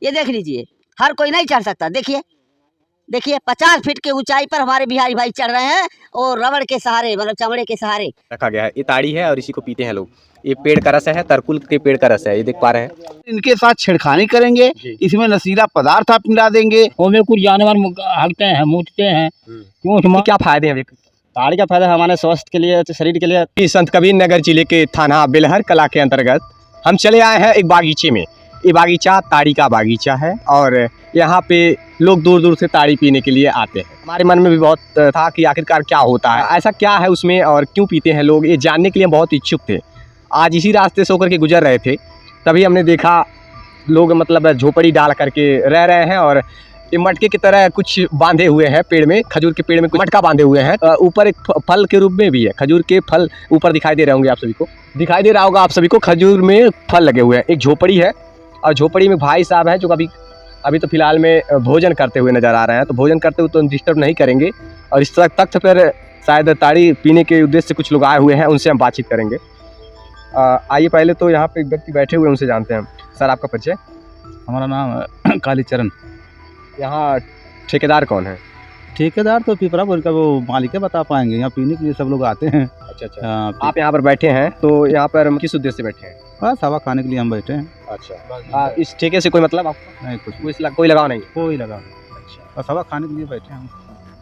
ये देख लीजिए, हर कोई नहीं चढ़ सकता। देखिए देखिए 50 फीट के ऊंचाई पर हमारे बिहारी भाई चढ़ रहे हैं और रबड़ के सहारे, मतलब चमड़े के सहारे रखा गया है। ये ताड़ी है और इसी को पीते हैं लोग। ये पेड़ का रस है, तरकुल के पेड़ का रस है, ये देख पा रहे हैं। इनके साथ छेड़खानी करेंगे, इसमें नशीला पदार्थ आप मिला देंगे। उसमें कुछ जानवर हगते हैं, मूतते हैं। इसके क्या फायदे हैं? ताड़ी का फायदा हमारे स्वास्थ्य के लिए, शरीर के लिए। संत कबीर नगर जिले के थाना बेलहर कला के अंतर्गत हम चले आए हैं एक बागीचे में। ये बागीचा ताड़ी का बागीचा है और यहाँ पे लोग दूर दूर से ताड़ी पीने के लिए आते हैं। हमारे मन में भी बहुत था कि आखिरकार क्या होता है, ऐसा क्या है उसमें और क्यों पीते हैं लोग, ये जानने के लिए बहुत इच्छुक थे। आज इसी रास्ते से होकर के गुजर रहे थे, तभी हमने देखा लोग मतलब झोपड़ी डाल करके रह रहे हैं और ये मटके की तरह कुछ बांधे हुए हैं पेड़ में, खजूर के पेड़ में कुछ मटका बांधे हुए हैं। ऊपर एक फल के रूप में भी है, खजूर के फल ऊपर दिखाई दे रहे होंगे आप सभी को, दिखाई दे रहा होगा आप सभी को। खजूर में फल लगे हुए हैं। एक झोपड़ी है और झोपड़ी में भाई साहब हैं जो अभी तो फिलहाल में भोजन करते हुए नजर आ रहे हैं। तो भोजन करते हुए तो डिस्टर्ब नहीं करेंगे और इस तख्त पर शायद ताड़ी पीने के उद्देश्य से कुछ लोग आए हुए हैं, उनसे हम बातचीत करेंगे। आइए पहले तो यहाँ पे एक व्यक्ति बैठे हुए हैं, उनसे जानते हैं। सर आपका परिचय? हमारा नाम है कालीचरण। यहाँ ठेकेदार कौन है? ठेकेदार तो पिपरापुर का वो मालिक है, बता पाएंगे। यहाँ पीने के लिए सब लोग आते हैं। अच्छा अच्छा। आप यहाँ पर बैठे हैं तो यहाँ पर किस उद्देश्य से बैठे हैं? बस हवा खाने के लिए हम बैठे हैं। अच्छा। इस ठेके से कोई मतलब आपको? नहीं, कोई लगाव नहीं? कोई लगा नहीं। अच्छा, बस हवा खाने के लिए बैठे हैं।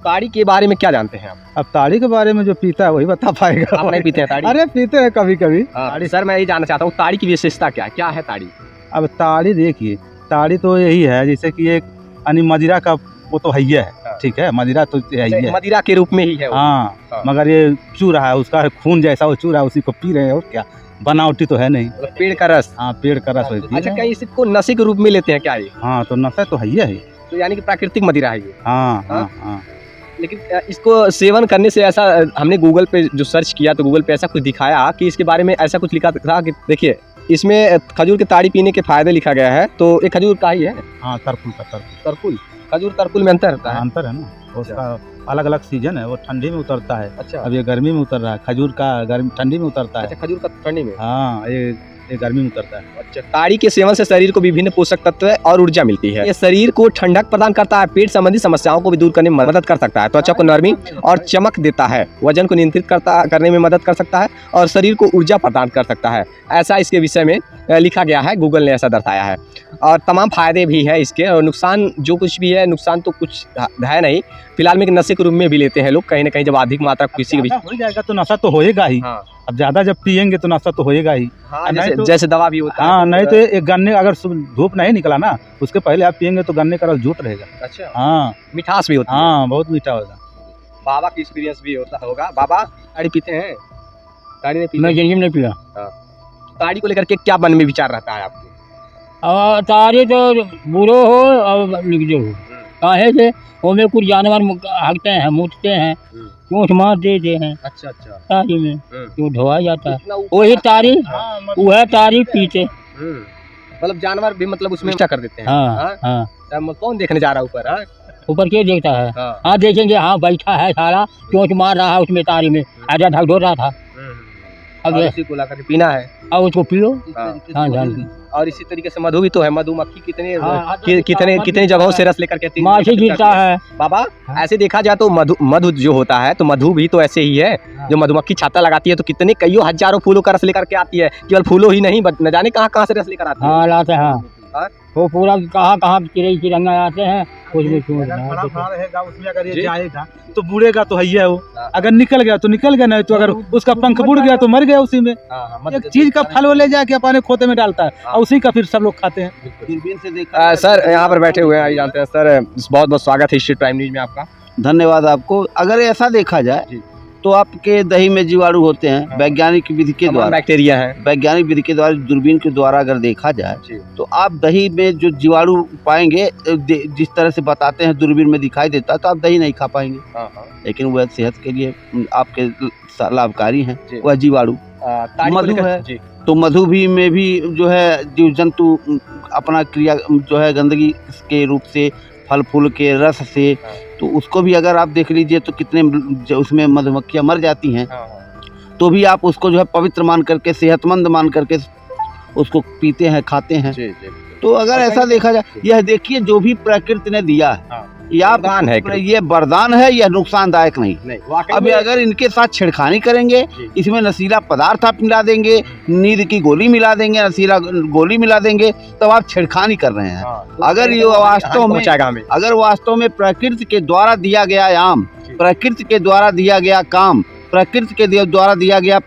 ताड़ी के बारे में क्या जानते हैं आप? अब ताड़ी के बारे में जो पीता है वही बता पाएगा। आप नहीं पीते हैं ताड़ी? अरे पीते हैं कभी कभी। ताड़ी सर मैं ये जानना चाहता हूँ, ताड़ी की विशेषता क्या है ताड़ी? अब ताड़ी देखिए, ताड़ी तो यही है जैसे कि एक मदिरा का वो तो है ही है, ठीक है, मदिरा तो है ही है, मदिरा के रूप में ही है। हाँ, मगर ये चू रहा है, उसका खून जैसा वो चू रहा है, उसी को पी रहे हैं। और क्या, बनावटी तो है नहीं, पेड़ का रस। हाँ, पेड़ का रस। अच्छा, क्या इसको नशे के रूप में लेते हैं क्या ये? हाँ, तो नशा तो है ही है, तो यानी कि प्राकृतिक मदिरा है ये। हाँ हाँ हाँ। लेकिन इसको सेवन करने से ऐसा, हमने गूगल पे जो सर्च किया तो गूगल पे ऐसा कुछ दिखाया कि इसके बारे में ऐसा कुछ लिखा था कि देखिए इसमें खजूर के ताड़ी पीने के फायदे लिखा गया है। तो ये खजूर का ही है? हाँ, तरकुल का। तरकुल, खजूर तरकुल में अंतर होता है? अंतर है ना, उसका अलग अलग सीजन है। वो ठंडी में उतरता है। अच्छा। अब ये गर्मी में उतर रहा है। खजूर का ठंडी में उतरता है। अच्छा, खजूर का ठंडी में? हाँ, ये गर्मी में उतरता है। अच्छा। ताड़ी के सेवन से शरीर को विभिन्न पोषक तत्व और ऊर्जा मिलती है। ये शरीर को ठंडक प्रदान करता है, पेट संबंधी समस्याओं को भी दूर करने में मदद कर सकता है, त्वचा को नरमी और चमक देता है, वजन को नियंत्रित करने में मदद कर सकता है और शरीर को ऊर्जा प्रदान कर सकता है। ऐसा इसके विषय में लिखा गया है, गूगल ने ऐसा दर्शाया है। और तमाम फायदे भी हैं इसके, और नुकसान जो कुछ भी है, नुकसान तो कुछ है नहीं। फिलहाल में नशे के रूप में भी लेते हैं लोग, कहीं ना कहीं जब अधिक मात्रा किसी के भी हो जाएगा तो नशा तो होएगा ही। हाँ। अब ज्यादा जब पियेंगे तो नशा तो होएगा ही। हाँ, जैसे दवा भी होता है। हाँ, नहीं तो एक गन्ने अगर धूप नहीं निकला ना, उसके पहले आप पियेंगे तो गन्ने का रस जूट रहेगा। अच्छा। हाँ, मिठास भी होता है। हाँ, बहुत मीठा होगा। बाबा की एक्सपीरियंस भी होगा। बाबा ताड़ी पीते हैं? ताड़ी नहीं पीते? मैं जिंदगी में नहीं पिया। ताड़ी को लेकर के क्या मन में विचार रहता है आपके? और ताड़ी तो बुरो हो और निगजो हो, काहे से उसमें कुछ जानवर हगते हैं, मूतते हैं, चोट मार देते हैं। अच्छा अच्छा। ताड़ी में तो धोया जाता है, वही ताड़ी, वह ताड़ी पीते। मतलब जानवर भी मतलब उसमें कर देते हैं। हाँ हाँ। कौन देखने जा रहा है ऊपर? ऊपर क्या देखता है? हाँ देखेंगे, हाँ बैठा है सारा, चोट मार रहा है उसमें ताड़ी में, आजा ढकढोर रहा था। अब इसी को लाकर पीना है और उसको पियो। हाँ, जान। और इसी तरीके से मधु भी तो है। मधुमक्खी कितने जगहों से रस लेकर के माछी गिरता है। बाबा, ऐसे देखा जाए तो मधु जो होता है, तो मधु भी तो ऐसे ही है। जो मधुमक्खी छाता लगाती है तो कितने कईयों हजारों फूलों का रस लेकर के आती है। केवल फूलों ही नहीं, न जाने कहाँ से रस लेकर आती है। हाँ, लाते हैं। वो पूरा कहाँ चिड़ै चिरंगा आते हैं, उसमें रहेगा। उसमें अगर ये जाएगा तो बूढ़ेगा तो है ही है वो। अगर निकल गया तो निकल गया, नहीं तो अगर उसका पंख बुड़ गया तो मर गया उसी में। एक चीज का फल वो ले जाके अपने खोते में डालता है और उसी का फिर सब लोग खाते हैं। दूरबीन से देखा। सर यहाँ पर बैठे हुए हैं, जानते हैं सर, बहुत बहुत स्वागत है हिस्ट्री प्राइम न्यूज में आपका। धन्यवाद आपको। अगर ऐसा देखा जाए तो आपके दही में जीवाणु होते हैं, वैज्ञानिक विधि के द्वारा, बैक्टीरिया है, वैज्ञानिक विधि के द्वारा, दूरबीन के द्वारा अगर देखा जाए तो आप दही में जो जीवाणु पाएंगे, जिस तरह से बताते हैं दूरबीन में दिखाई देता है, तो आप दही नहीं खा पाएंगे। लेकिन वह सेहत के लिए आपके लाभकारी हैं, वह जीवाणु मधु है। तो मधु भी में भी जो है जीव जंतु अपना क्रिया जो है गंदगी के रूप से, फल फूल के रस से, तो उसको भी अगर आप देख लीजिए तो कितने उसमें मधुमक्खियाँ मर जाती हैं। तो भी आप उसको जो है पवित्र मान करके, सेहतमंद मान करके उसको पीते हैं, खाते हैं। तो अगर ऐसा देखा जाए, यह देखिए जो भी प्रकृति ने दिया है या वरदान है, ये वरदान है, यह नुकसानदायक नहीं। अभी अगर इनके साथ छेड़खानी करेंगे, इसमें नशीला पदार्थ आप मिला देंगे, नींद की गोली मिला देंगे, नशीला गोली मिला देंगे, तब आप छेड़खानी कर रहे हैं। अगर ये वास्तव में प्रकृति के द्वारा दिया गया आम, प्रकृति के द्वारा दिया गया काम, प्रकृति के द्वारा दिया गया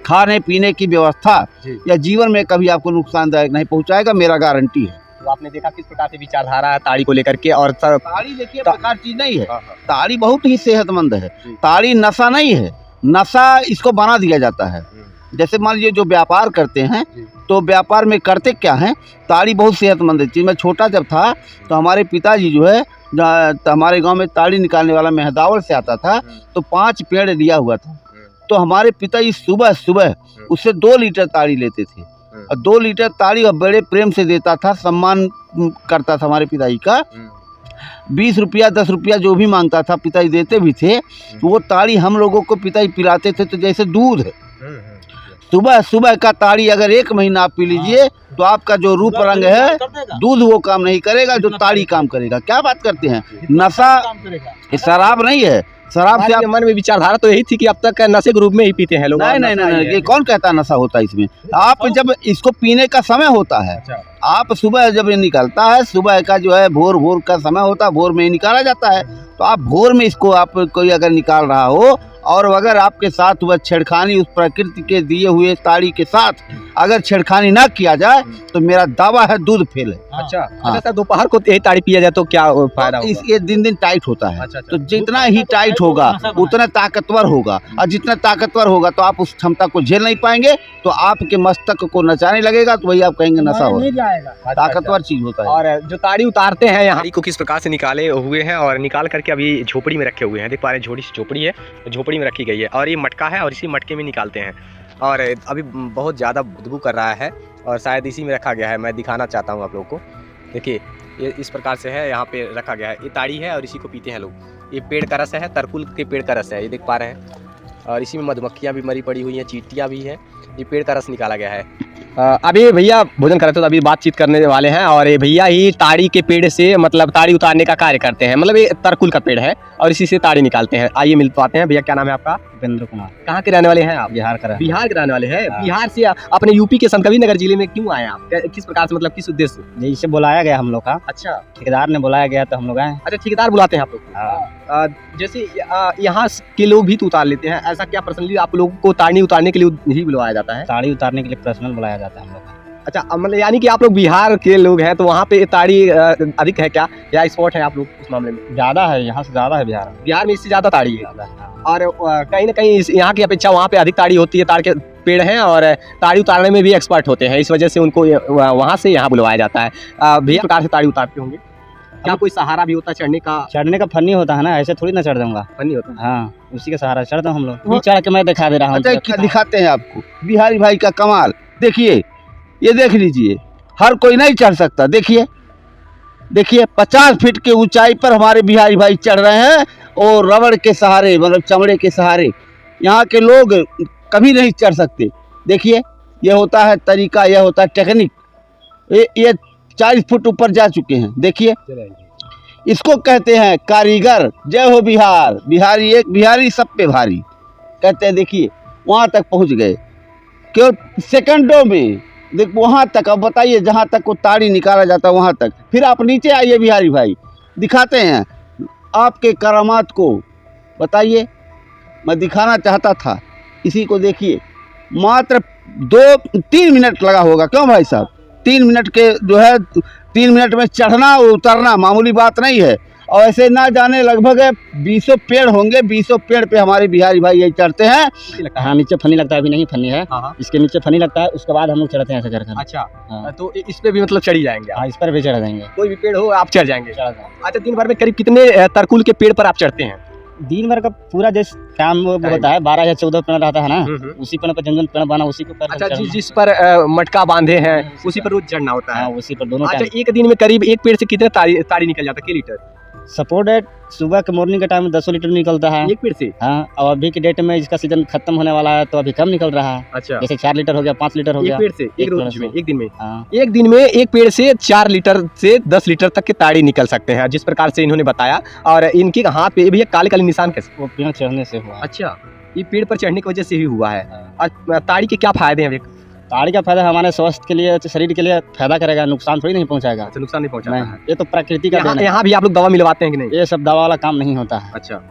खाने पीने की व्यवस्था, या जीवन में कभी आपको नुकसानदायक नहीं पहुंचाएगा, मेरा गारंटी है। तो आपने देखा किस प्रकार से विचारधारा है ताड़ी को लेकर के। और ताड़ी देखिए बेकार चीज नहीं है, ताड़ी बहुत ही सेहतमंद है। ताड़ी नशा नहीं है, नशा इसको बना दिया जाता है। जैसे मान लीजिए जो व्यापार करते हैं, तो व्यापार में करते क्या है, ताड़ी बहुत सेहतमंद है। मैं छोटा जब था तो हमारे पिताजी जो है, हमारे गांव में ताड़ी निकालने वाला मेहदावल से आता था, तो 5 पेड़ लिया हुआ था। तो हमारे पिताजी सुबह सुबह उससे 2 लीटर ताड़ी लेते थे, और 2 लीटर ताड़ी और बड़े प्रेम से देता था, सम्मान करता था हमारे पिताजी का। 20 रुपया 10 रुपया जो भी मांगता था पिताजी देते भी थे। वो ताड़ी हम लोगों को पिताजी पिलाते थे तो जैसे दूध है। सुबह सुबह का ताड़ी अगर 1 महीना आप पी लीजिए तो आपका जो रूप रंग है, दूध वो काम नहीं करेगा, जो ताड़ी काम करेगा। क्या बात करते हैं, नशा शराब नहीं है। शराब से मन में विचारधारा तो यही थी कि अब तक नशे के रूप में ही पीते हैं लोग। नहीं, ये कौन कहता है नशा होता है इसमें। आप जब इसको पीने का समय होता है, आप सुबह जब ये निकलता है, सुबह का जो है भोर का समय होता है, भोर में ही निकाला जाता है। तो आप भोर में इसको आप कोई अगर निकाल रहा हो, और अगर आपके साथ वह छेड़खानी उस प्रकृति के दिए हुए ताड़ी के साथ अगर छेड़खानी ना किया जाए, तो मेरा दावा है दूध फेल है। अच्छा सर, दोपहर को यही ताड़ी पिया जाए तो क्या फायदा होगा? ये दिन टाइट होता है। तो जितना ही टाइट होगा उतना ताकतवर होगा, और जितना ताकतवर होगा तो आप उस क्षमता को झेल नहीं पाएंगे, तो आपके मस्तक को नचाने लगेगा, तो वही आप कहेंगे नशा हो। ताकतवर चीज होता है। और जो ताड़ी उतारते हैं यहाँ को किस प्रकार से निकाले हुए हैं, और निकाल करके अभी झोपड़ी में रखे हुए हैं। देख पा रहे हैं, छोटी सी झोपड़ी है, झोपड़ी में रखी गई है, और ये मटका है, और इसी मटके में निकालते हैं। और अभी बहुत ज़्यादा बदबू कर रहा है, और शायद इसी में रखा गया है। मैं दिखाना चाहता हूँ आप लोगों को। देखिए ये इस प्रकार से है, यहाँ पे रखा गया है। ये ताड़ी है और इसी को पीते हैं लोग। ये पेड़ का रस है, तरकुल के पेड़ का रस है, ये देख पा रहे हैं। और इसी में मधुमक्खियाँ भी मरी पड़ी हुई हैं, चींटियाँ भी हैं। ये पेड़ का रस निकाला गया है। अभी भैया भोजन कर रहे थे, तो अभी बातचीत करने वाले हैं। और ये भैया ही ताड़ी के पेड़ से मतलब ताड़ी उतारने का कार्य करते हैं। मतलब ये तरकुल का पेड़ है और इसी से ताड़ी निकालते हैं। आइए मिल पाते हैं। भैया क्या नाम है आपका? उपेंद्र कुमार। कहाँ के रहने वाले हैं आप? बिहार का। बिहार के रहने वाले हैं। बिहार से अपने यूपी के संतकबीरनगर जिले में क्यों आए आप? किस प्रकार से, मतलब किस उद्देश्य से? इसे बुलाया गया हम लोग का। अच्छा, ठेकेदार ने बुलाया गया तो हम लोग आए। अच्छा, ठेकेदार बुलाते हैं आप लोग? जैसे यहाँ के लोग भी तो उतार लेते हैं, ऐसा क्या पर्सनली आप लोगों को ताड़ी उतारने के लिए ही बुलवाया जाता है? ताड़ी उतारने के लिए पर्सनल बुलाया जाता है हम लोग का। अच्छा, मतलब यानी कि आप लोग बिहार के लोग हैं, तो वहाँ पे ताड़ी अधिक है क्या, या स्पॉट है आप लोग उस मामले में? ज़्यादा है, यहाँ से ज़्यादा है। बिहार में इससे ज़्यादा ताड़ी है। और कहीं ना कहीं यहाँ की अपेक्षा वहाँ पे अधिक ताड़ी होती है। ताड़ के पेड़ हैं और ताड़ी उतारने में भी एक्सपर्ट होते हैं, इस वजह से उनको वहाँ से यहाँ बुलवाया जाता है। भैया प्रकार से ताड़ी उतारते होंगे, क्या कोई सहारा भी होता है चढ़ने का? चढ़ने का फन्नी होता है ना, ऐसे थोड़ी ना चढ़ दूंगा। फन्नी होता है, हाँ, उसी का सहारा चढ़ते हैं हम लोग। चढ़ के मैं दिखा दे रहा हूँ। अच्छा, दिखाते हैं आपको बिहारी भाई का कमाल। देखिए, ये देख लीजिए, हर कोई नहीं चढ़ सकता। देखिए 50 फीट के ऊंचाई पर हमारे बिहारी भाई चढ़ रहे हैं, और रबड़ के सहारे, मतलब चमड़े के सहारे। यहाँ के लोग कभी नहीं चढ़ सकते। देखिए, ये होता है तरीका, यह होता है टेक्निक। ये 40 फुट ऊपर जा चुके हैं। देखिए, इसको कहते हैं कारीगर। जय हो बिहार, बिहारी एक बिहारी सब पे भारी कहते हैं। देखिए, वहाँ तक पहुँच गए केवल सेकंडों में। देख वहाँ तक, अब बताइए, जहाँ तक वो ताड़ी निकाला जाता है वहाँ तक। फिर आप नीचे आइए बिहारी भाई, दिखाते हैं आपके करामात को। बताइए, मैं दिखाना चाहता था इसी को। देखिए, मात्र 2-3 मिनट लगा होगा, क्यों भाई साहब? 3 मिनट के जो है, 3 मिनट में चढ़ना उतरना मामूली बात नहीं है। और ऐसे ना जाने लगभग 20 पेड़ होंगे, 20 पेड़ पे हमारे बिहारी भाई यही चढ़ते हैं। हाँ, नीचे फनी लगता है, अभी नहीं फनी है। इसके नीचे फनी लगता है, उसके बाद हम लोग चढ़ते हैं ऐसे करके। अच्छा, तो इस पे भी मतलब चढ़ी जाएंगे? हाँ, इस पर भी चढ़ देंगे। कोई भी पेड़ हो आप चढ़ जाएंगे? अच्छा, दिन भर में करीब कितने तरकुल के पेड़ पर आप चढ़ते हैं? दिन भर का पूरा जैसे काम होता है, 12 या 14 पेड़ रहता है ना, उसी पेड़ पर जन पेड़ बना उसी के ऊपर। अच्छा, जिस पर मटका बांधे हैं उसी पर रोज चढ़ना होता है? उसी पर दोनों। अच्छा, एक दिन में करीब एक पेड़ से कितने ताड़ी निकल जाता है? के लीटर? सपोर्ट है सुबह के मॉर्निंग के टाइम में 10 लीटर निकलता है। एक पेड़ से? हाँ, और अभी के डेट में इसका सीजन खत्म होने वाला है तो अभी कम निकल रहा है। अच्छा, जैसे 4 लीटर हो गया, 5 लीटर हो एक गया। पेड़ से एक एक रोज पेड़ में, से। एक दिन में? हाँ, एक दिन में एक पेड़ से 4 लीटर से 10 लीटर तक के ताड़ी निकल सकते हैं, जिस प्रकार से इन्होंने बताया। और इनके हाथ पे भैया काले काले निशान कैसे? वो पेड़ चढ़ने से हुआ है। अच्छा, ये पेड़ पर चढ़ने की वजह से ही हुआ है। हाँ। और ताड़ी के क्या फायदे हैं? ताड़ी का फायदा हमारे स्वास्थ्य के लिए, शरीर के लिए फायदा करेगा, नुकसान थोड़ी नहीं पहुंचाएगा। अच्छा, नुकसान नहीं पहुंचाता है। ये तो प्रकृति का देन है। यहाँ भी आप लोग दवा मिलवाते हैं कि नहीं? ये सब दवा वाला काम नहीं होता है। अच्छा,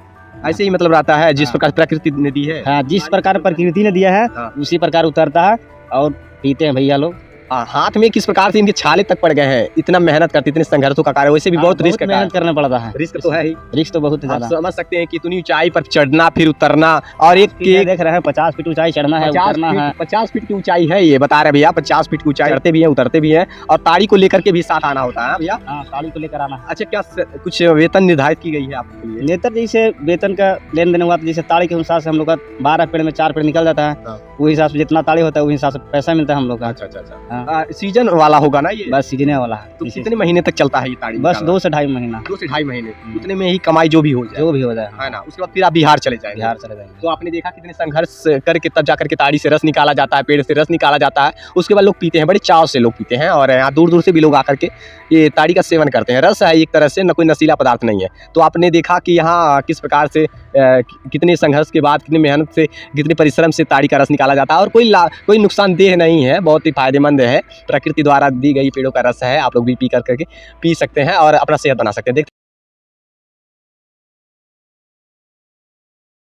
ऐसे ही मतलब रहता है जिस हाँ। प्रकार प्रकृति ने दी है। हाँ, जिस प्रकार प्रकृति ने दिया है हाँ। उसी प्रकार उतरता है और पीते हैं भैया लोग। हाथ में किस प्रकार से इनके छाले तक पड़ गए हैं, इतना मेहनत करते, इतने संघर्षों का कार्य, वैसे भी बहुत रिस्क मेहनत करना पड़ता है। रिस्क तो है ही। रिस्क तो बहुत आप ज्यादा। समझ सकते हैं कि इतनी ऊंचाई पर चढ़ना फिर उतरना, और एक ये देख रहे हैं 50 फीट ऊंचाई चढ़ना है, उतरना है। 50 फीट की ऊंचाई है, ये बता रहे भैया 50 फीट की ऊंचाई, चढ़ते भी हैं उतरते भी हैं, और ताड़ी को लेकर के भी साथ आना होता है भैया। हाँ, ताड़ी को लेकर आना है। अच्छा, क्या कुछ वेतन निर्धारित की गई है आपके लिए? नेतर जैसे वेतन का लेन देन हुआ तो जैसे ताड़ी के अनुसार से हम लोग का 12 पेड़ में 4 पेड़ निकल जाता है। हाँ। वो हिसाब से जितना ताड़ी होता है वो हिसाब से पैसा मिलता है हम लोग का। अच्छा अच्छा अच्छा। हाँ। सीजन वाला होगा ना ये? बस सीजने वाला है। तो कितने महीने तक चलता है ये ताड़ी? बस 2 से 2.5 महीना। 2 से 2.5 महीने, उतने में ही कमाई जो भी हो जाए, जो भी हो जाए। है ना। उसके बाद फिर आप बिहार चले जाएंगे। बिहार चले जाएंगे। तो आपने देखा कितने संघर्ष करके तब जाकर के ताड़ी से रस निकाला जाता है, पेड़ से रस निकाला जाता है, उसके बाद लोग पीते हैं, बड़े चाव से लोग पीते हैं, और यहाँ दूर दूर से भी लोग आकर के ये ताड़ी का सेवन करते हैं। रस है एक तरह से, न कोई नशीला पदार्थ नहीं है। तो आपने देखा कि यहाँ किस प्रकार से कितने संघर्ष के बाद, कितनी मेहनत से, कितने परिश्रम से ताड़ी का रस निकाला जाता है, और कोई नुकसानदेह नहीं है, बहुत ही फायदेमंद है, प्रकृति द्वारा दी गई पेड़ों का रस है। आप लोग भी पी सकते हैं और अपना सेहत बना सकते हैं।